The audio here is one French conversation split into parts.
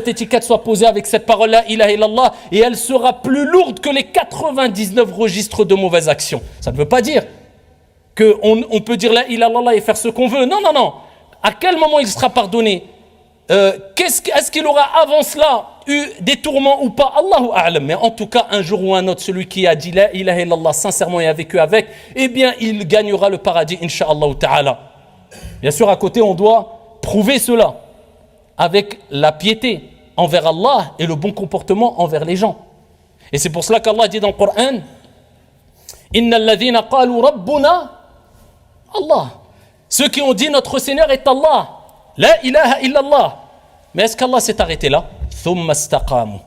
cette étiquette soit posée avec cette parole la ilaha illallah et elle sera plus lourde que les 99 registres de mauvaises actions. Ça ne veut pas dire qu'on peut dire la ilaha illallah et faire ce qu'on veut. Non, non, non. À quel moment il sera pardonné? Est-ce qu'il aura avant cela eu des tourments ou pas? Allahu a'lam. Mais en tout cas, un jour ou un autre, celui qui a dit la ilaha illallah sincèrement et a vécu avec, eh bien, il gagnera le paradis, insha'Allah ta'ala. Bien sûr, à côté, on doit prouver cela avec la piété envers Allah et le bon comportement envers les gens. Et c'est pour cela qu'Allah dit dans le Coran, Innal ladhina qalu rabbuna Allah. Ceux qui ont dit notre Seigneur est Allah. La ilaha illallah. Mais est-ce qu'Allah s'est arrêté là? Thumma istaqamu.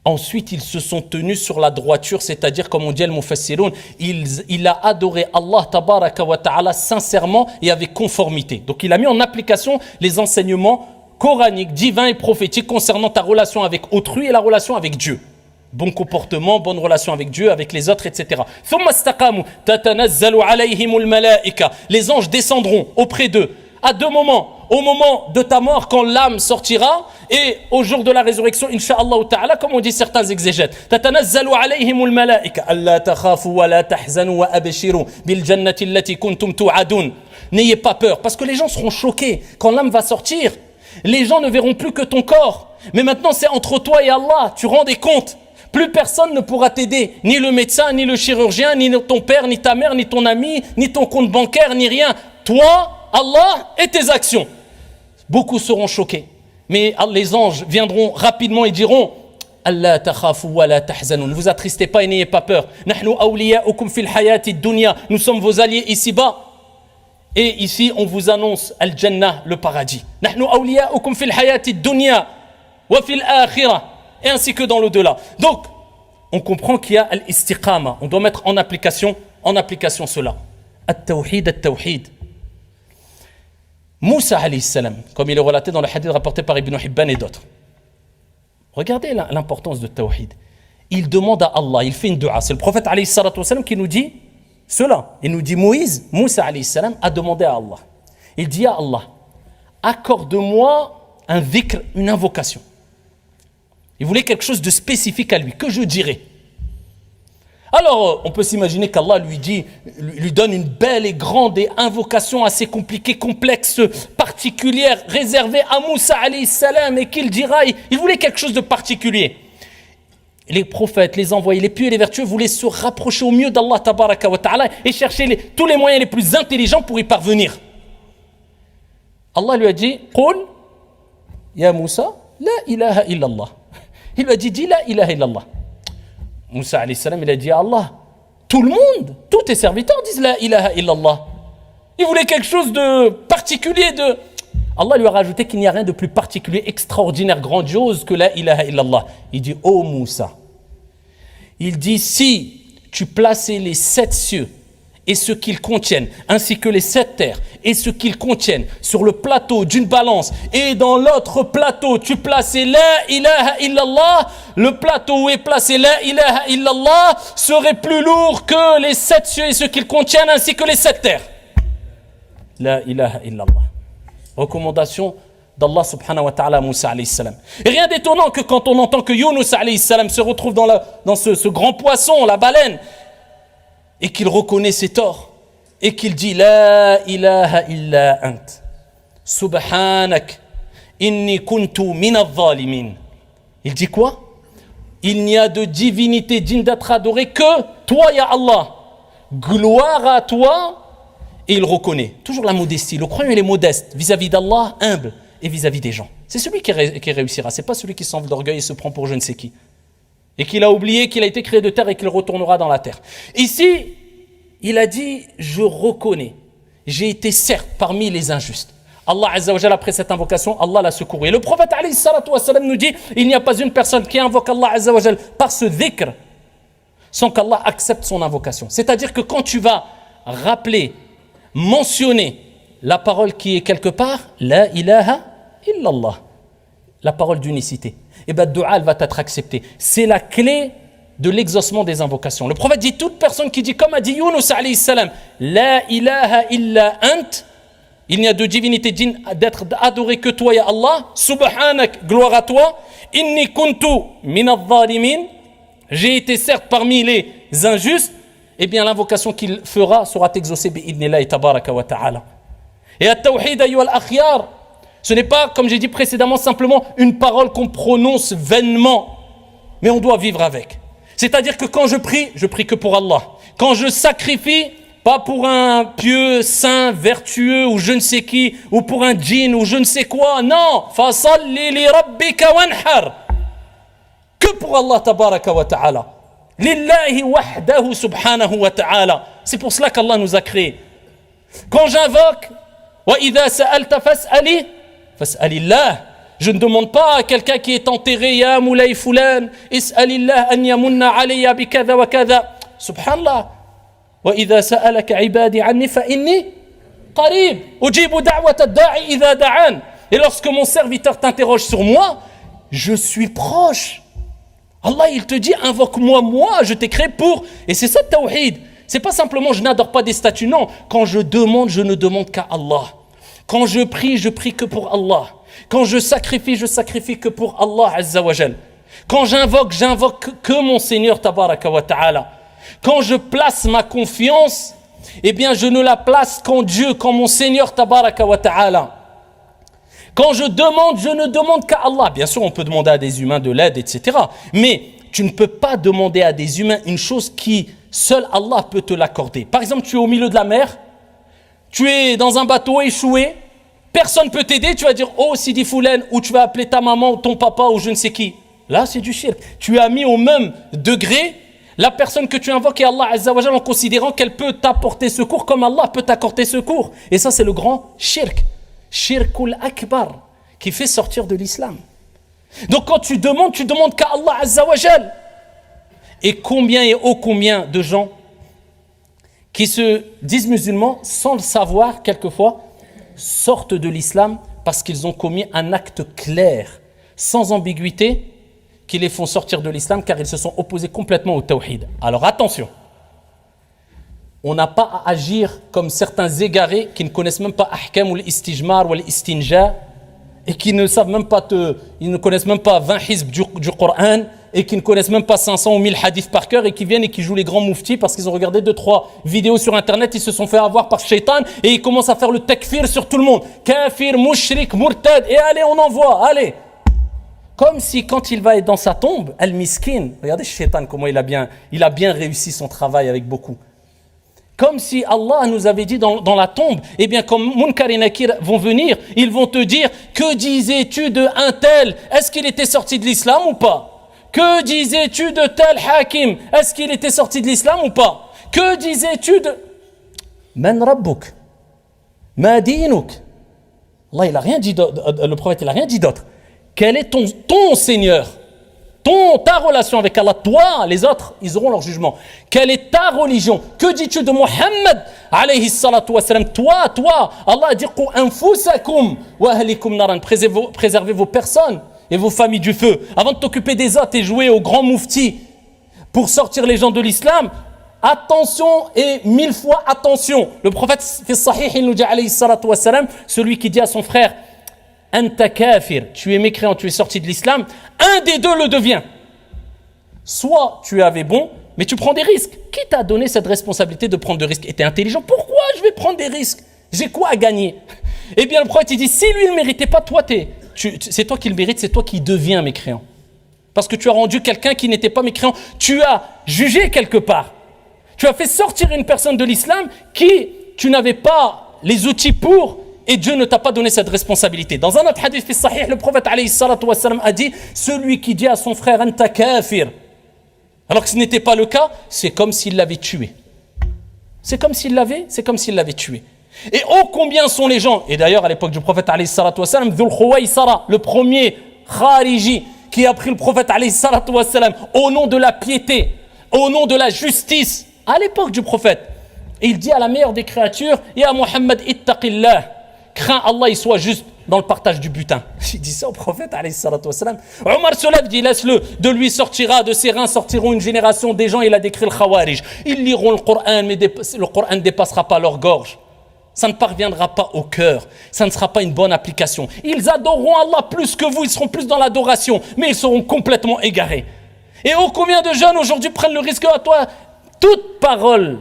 Ensuite, ils se sont tenus sur la droiture, c'est-à-dire, comme on dit al-Mufassirun, il a adoré Allah tabaraka wa ta'ala sincèrement et avec conformité. Donc, il a mis en application les enseignements coraniques, divins et prophétiques concernant ta relation avec autrui et la relation avec Dieu. Bon comportement, bonne relation avec Dieu, avec les autres, etc. Thumma istaqamu tatanazzalu alayhimul malaika. Les anges descendront auprès d'eux à deux moments. Au moment de ta mort, quand l'âme sortira, et au jour de la résurrection, insha'Allah ta'ala, comme on dit certains exégètes. Tatanazzalu alayhimul malaika. Alla takhafu wa la tahzanu wa abshiru bil jannati allati kuntum tu'adun. N'ayez pas peur, parce que les gens seront choqués. Quand l'âme va sortir, les gens ne verront plus que ton corps. Mais maintenant, c'est entre toi et Allah. Tu rends des comptes. Plus personne ne pourra t'aider, ni le médecin, ni le chirurgien, ni ton père, ni ta mère, ni ton ami, ni ton compte bancaire, ni rien. Toi, Allah et tes actions. Beaucoup seront choqués. Mais les anges viendront rapidement et diront Allah takhafu wa la tahzanu. Ne vous attristez pas et n'ayez pas peur. Nahnu awliya'ukum fil hayati dunya. Nous sommes vos alliés ici-bas. Et ici, on vous annonce al-jannah, le paradis. Nahnu awliya'ukum fil hayati dunya wa fil akhirah. Et ainsi que dans l'au-delà. Donc, on comprend qu'il y a al-istiqama. On doit mettre en application cela. At-tawhid, at-tawhid. Moussa alayhi salam, comme il est relaté dans le hadith rapporté par Ibn Hibban et d'autres. Regardez l'importance de tawhid. Il demande à Allah, il fait une dua. C'est le prophète alayhi salatu wasalam qui nous dit cela. Il nous dit Moussa alayhi salam a demandé à Allah. Il dit à Allah, accorde-moi un dhikr, une invocation. Il voulait quelque chose de spécifique à lui, que je dirais. Alors, on peut s'imaginer qu'Allah lui donne une belle et grande invocation assez compliquée, complexe, particulière, réservée à Moussa alayhi salam et qu'il dira, il voulait quelque chose de particulier. Les prophètes, les envoyés, les pieux et les vertueux voulaient se rapprocher au mieux d'Allah tabaraka wa ta'ala et chercher tous les moyens les plus intelligents pour y parvenir. Allah lui a dit, Qul, ya Moussa, la ilaha illallah. Il lui a dit, dis la ilaha illallah. Moussa alayhi salam, il a dit à Allah, tout le monde, tous tes serviteurs disent la ilaha illallah. Il voulait quelque chose de particulier, Allah lui a rajouté qu'il n'y a rien de plus particulier, extraordinaire, grandiose que la ilaha illallah. Il dit, oh Moussa, il dit, si tu plaçais les 7 cieux et ce qu'ils contiennent, ainsi que les 7 terres et ce qu'ils contiennent sur le plateau d'une balance, et dans l'autre plateau tu plaçais la ilaha illallah, le plateau où est placé la ilaha illallah serait plus lourd que les 7 cieux et ce qu'ils contiennent, ainsi que les 7 terres. La ilaha illallah. Recommandation d'Allah subhanahu wa ta'ala à Moussa alayhi salam. Et rien d'étonnant que quand on entend que Yunus alayhi salam se retrouve dans ce grand poisson, la baleine, et qu'il reconnaît ses torts et qu'il dit la ilaha illa ant subhanak inni kuntu min adh-dhalimin. Il dit quoi? Il n'y a de divinité digne d'être adorée que toi, ya Allah. Gloire à toi. Et il reconnaît toujours la modestie. Le croyant, il est modeste vis-à-vis d'Allah, humble et vis-à-vis des gens. C'est celui qui réussira. C'est pas celui qui s'enfle d'orgueil et se prend pour je ne sais qui. Et qu'il a oublié qu'il a été créé de terre et qu'il retournera dans la terre. Ici, il a dit, je reconnais, j'ai été certes parmi les injustes. Allah Azza wa Jalla, après cette invocation, Allah l'a secouru. Et le prophète alayhi salatu wa salam nous dit, il n'y a pas une personne qui invoque Allah Azza wa Jalla par ce dhikr sans qu'Allah accepte son invocation. C'est-à-dire que quand tu vas rappeler, mentionner la parole qui est quelque part, la ilaha illallah, la parole d'unicité, et bien, dua, elle va être acceptée. C'est la clé de l'exaucement des invocations. Le prophète dit, toute personne qui dit, comme a dit Yunus alayhi salam, la ilaha illa ant, Il n'y a de divinité digne d'être adorée que toi, ya Allah. Subhanak, gloire à toi. Inni kuntu min adh-dhalimin. J'ai été certes parmi les injustes. Eh bien, l'invocation qu'il fera sera exaucée bi'idnillahi tabaraka wa ta'ala. Et at-tawhid ayyuha al-akhyar, ce n'est pas, comme j'ai dit précédemment, simplement une parole qu'on prononce vainement, mais on doit vivre avec. C'est-à-dire que quand je prie que pour Allah. Quand je sacrifie, pas pour un pieux, saint, vertueux ou je ne sais qui, ou pour un djinn ou je ne sais quoi. Non, fasalli li rabbika wanhar. Que pour Allah tabaraka wa ta'ala. Lillahi wahdahu subhanahu wa ta'ala. C'est pour cela qu'Allah nous a créés. Quand j'invoque, wa idha sa'alta fas'ali, fas'alillah. Je ne demande pas à quelqu'un qui est enterré, ya moulay fulan, is'alillah an yamunna alayya bi kadha wa kadha. Subhanallah. وإذا سألك عبادي عني فإني قريب أجيب دعوة الداعي إذا دعان. Et lorsque mon serviteur t'interroge sur moi, je suis proche. Allah, il te dit, invoque-moi, moi, je t'ai créé pour. Et c'est ça le tawhid. C'est pas simplement je n'adore pas des statues, non. Quand je demande, je ne demande qu'à Allah. Quand je prie que pour Allah. Quand je sacrifie que pour Allah Azza wa Jal. Quand j'invoque que mon Seigneur Tabaraka wa Ta'ala. Quand je place ma confiance, eh bien je ne la place qu'en Dieu, qu'en mon Seigneur Tabaraka wa Ta'ala. Quand je ne demande qu'à Allah. Bien sûr, on peut demander à des humains de l'aide, etc. Mais tu ne peux pas demander à des humains une chose qui, seul Allah peut te l'accorder. Par exemple, tu es au milieu de la mer, tu es dans un bateau échoué, personne ne peut t'aider, tu vas dire « Oh, Sidi Foulen » ou tu vas appeler ta maman ou ton papa ou je ne sais qui. Là, c'est du shirk. Tu as mis au même degré la personne que tu invoques et Allah Azza wa Jalla en considérant qu'elle peut t'apporter secours comme Allah peut t'accorder secours. Et ça, c'est le grand shirk. Shirkul akbar, qui fait sortir de l'islam. Donc quand tu demandes qu'à Allah Azza wa Jalla. Et combien de gens qui se disent musulmans sans le savoir quelquefois sortent de l'islam parce qu'ils ont commis un acte clair, sans ambiguïté, qui les font sortir de l'islam car ils se sont opposés complètement au tawhid. Alors attention, on n'a pas à agir comme certains égarés qui ne connaissent même pas ahkam ou l'istijmar ou l'istinja et qui ne savent même pas ils ne connaissent même pas 20 hizb du Coran et qui ne connaissent même pas 500 ou 1000 hadiths par cœur et qui viennent et qui jouent les grands mouftis parce qu'ils ont regardé 2-3 vidéos sur internet, ils se sont fait avoir par shaitan et ils commencent à faire le takfir sur tout le monde. Kafir, mushrik, murtad, et allez on envoie, allez. Comme si quand il va être dans sa tombe, al-miskin, regardez shaitan comment il a bien réussi son travail avec beaucoup. Comme si Allah nous avait dit dans la tombe, eh bien comme Munkar et Nakir vont venir, ils vont te dire, que disais-tu de un tel? Est-ce qu'il était sorti de l'islam ou pas? Que disais-tu de tel hakim? Est-ce qu'il était sorti de l'islam ou pas? Que disais-tu de... Man rabbuk? Ma dinuk? Allah, il a rien dit le prophète, il a rien dit d'autre. Quel est ton Seigneur? Ta relation avec Allah, toi, les autres, ils auront leur jugement. Quelle est ta religion? Que dis-tu de Muhammad alayhi salatu wassalam? Toi, Allah a dit qu anfusakum wa ahlikum naran. Préservez vos personnes et vos familles du feu. Avant de t'occuper des autres et jouer au grand moufti pour sortir les gens de l'islam, attention et 1000 fois attention. Le prophète fi sahih, il nous dit alayhi salatu wassalam, celui qui dit à son frère Anta kafir, tu es mécréant, tu es sorti de l'islam, un des deux le devient. Soit tu avais bon, mais tu prends des risques. Qui t'a donné cette responsabilité de prendre des risques? Et tu es intelligent, pourquoi je vais prendre des risques? J'ai quoi à gagner? Eh bien le prophète il dit, si lui ne le méritait pas, toi c'est toi qui le mérites, c'est toi qui deviens mécréant. Parce que tu as rendu quelqu'un qui n'était pas mécréant, tu as jugé quelque part. Tu as fait sortir une personne de l'islam qui tu n'avais pas les outils pour. Et Dieu ne t'a pas donné cette responsabilité. Dans un autre hadith sahih, le prophète alayhi salatu wassalam a dit, celui qui dit à son frère anta kafir, alors que ce n'était pas le cas, c'est comme s'il l'avait tué. C'est comme s'il l'avait tué. Et oh combien sont les gens, et d'ailleurs à l'époque du prophète alayhi salatu wassalam, Dhul Khuwaysara, le premier khariji qui a pris le prophète alayhi salatu wassalam au nom de la piété, au nom de la justice, à l'époque du prophète. Et il dit à la meilleure des créatures, Ya Muhammad ittaqillah, crains Allah, il soit juste dans le partage du butin. Il dit ça au prophète, alayhi salatu wassalam. Omar se lève, dit, laisse-le. De lui sortira, de ses reins sortiront une génération des gens, il a décrit le khawarij. Ils liront le Coran, mais le Coran ne dépassera pas leur gorge. Ça ne parviendra pas au cœur. Ça ne sera pas une bonne application. Ils adoreront Allah plus que vous. Ils seront plus dans l'adoration. Mais ils seront complètement égarés. Et oh, combien de jeunes aujourd'hui prennent le risque à toi. Toute parole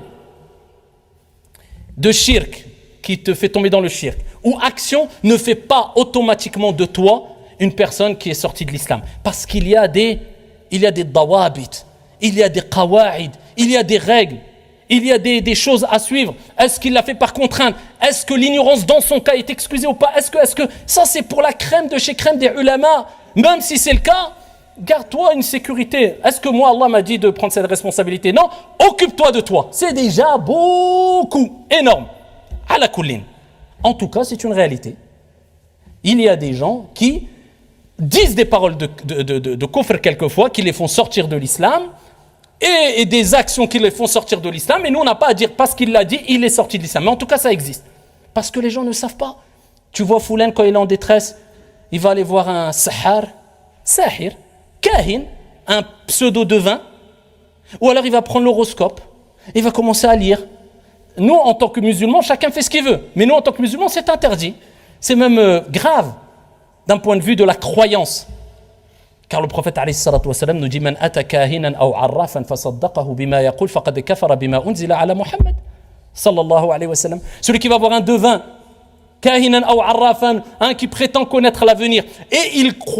de shirk qui te fait tomber dans le shirk ou action ne fait pas automatiquement de toi une personne qui est sortie de l'islam. Parce qu'il y a des dawabit, il y a des qawa'id, il y a des règles. Il y a des choses à suivre. Est-ce qu'il l'a fait par contrainte? Est-ce que l'ignorance dans son cas est excusée ou pas? Est-ce que ça c'est pour la crème de chez crème des ulama? Même si c'est le cas, garde-toi une sécurité. Est-ce que moi Allah m'a dit de prendre cette responsabilité? Non, occupe-toi de toi. C'est déjà beaucoup, énorme. Ala kullin. En tout cas, c'est une réalité. Il y a des gens qui disent des paroles de kufr quelquefois, qui les font sortir de l'islam. Et des actions qui les font sortir de l'islam, et nous on n'a pas à dire parce qu'il l'a dit, il est sorti de l'islam. Mais en tout cas ça existe. Parce que les gens ne savent pas. Tu vois Foulen quand il est en détresse, il va aller voir un sahir, kahin, un pseudo-devin, ou alors il va prendre l'horoscope, il va commencer à lire. Nous en tant que musulmans, chacun fait ce qu'il veut. Mais nous en tant que musulmans, c'est interdit. C'est même grave d'un point de vue de la croyance. Car le prophète alayhi salatu wassalam nous dit Man ata kahinan aw arrafan fasaddaqahu bima yaqul faqad kafara bima unzila ala Muhammad sallallahu alayhi wa sallam. Celui qui va voir un devin, kahinan aw arrafan, un qui prétend connaître l'avenir, et il croit